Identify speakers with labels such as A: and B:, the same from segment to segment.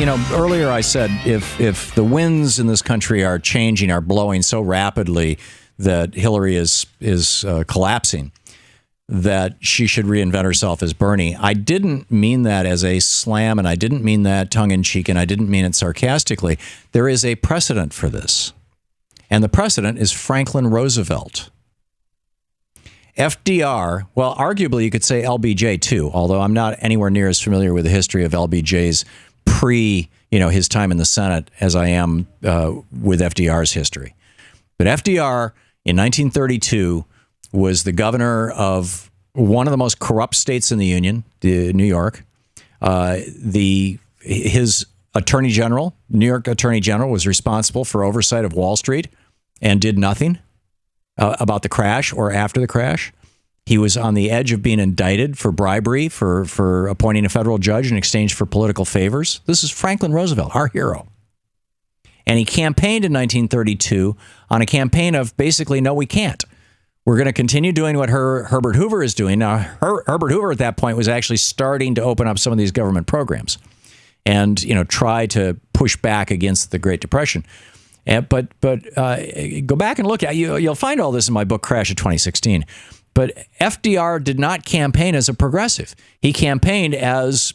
A: earlier I said if the winds in this country are changing, are blowing so rapidly that Hillary is collapsing, that she should reinvent herself as Bernie. I didn't mean that as a slam, and I didn't mean that tongue-in-cheek, and I didn't mean it sarcastically. There is a precedent for this, and the precedent is Franklin Roosevelt. FDR, well, arguably you could say LBJ too, although I'm not anywhere near as familiar with the history of LBJ's his time in the Senate as I am with FDR's history. But FDR in 1932 was the governor of one of the most corrupt states in the Union, New York. His attorney general, New York attorney general, was responsible for oversight of Wall Street and did nothing about the crash or after the crash. He was on the edge of being indicted for bribery, for appointing a federal judge in exchange for political favors. This is Franklin Roosevelt, our hero. And he campaigned in 1932 on a campaign of basically, no, we can't. We're going to continue doing what Herbert Hoover is doing. Now, Herbert Hoover at that point was actually starting to open up some of these government programs and, try to push back against the Great Depression. But go back and look at you'll find all this in my book, Crash of 2016. But FDR did not campaign as a progressive. He campaigned as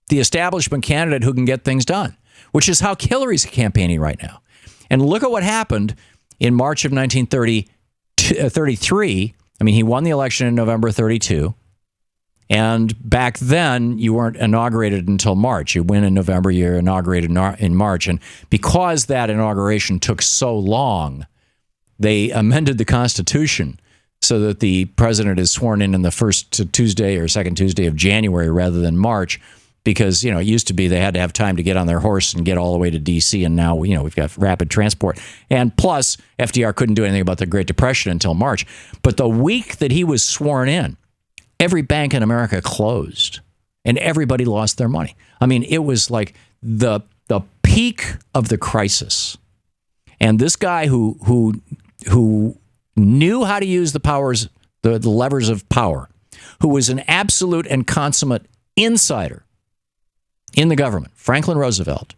A: the establishment candidate who can get things done, which is how Hillary's campaigning right now. And look at what happened in March of 1933. I mean, he won the election in November 32. And back then, you weren't inaugurated until March. You win in November, you're inaugurated in March. And because that inauguration took so long, they amended the Constitution so that the president is sworn in the first Tuesday or second Tuesday of January rather than March, because, it used to be they had to have time to get on their horse and get all the way to D.C., and now, we've got rapid transport. And plus, FDR couldn't do anything about the Great Depression until March. But the week that he was sworn in, every bank in America closed, and everybody lost their money. I mean, it was like the peak of the crisis. And this guy who knew how to use the powers, the levers of power, who was an absolute and consummate insider in the government, Franklin Roosevelt,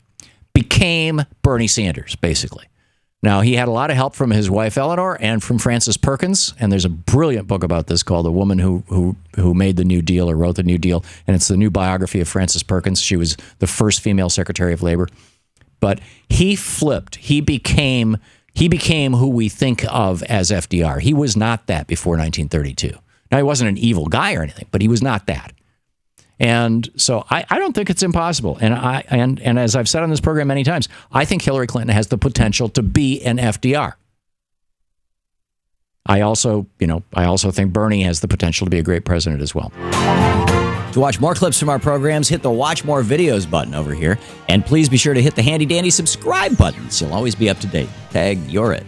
A: became Bernie Sanders, basically. Now, he had a lot of help from his wife, Eleanor, and from Frances Perkins, and there's a brilliant book about this called The Woman Who Made the New Deal or Wrote the New Deal, and it's the new biography of Frances Perkins. She was the first female Secretary of Labor. But he flipped. He became who we think of as FDR. He was not that before 1932. Now, he wasn't an evil guy or anything, but he was not that. And so I don't think it's impossible. And as I've said on this program many times, I think Hillary Clinton has the potential to be an FDR. I also think Bernie has the potential to be a great president as well. To watch more clips from our programs, hit the Watch More Videos button over here. And please be sure to hit the handy-dandy subscribe button so you'll always be up to date. Tag, you're it.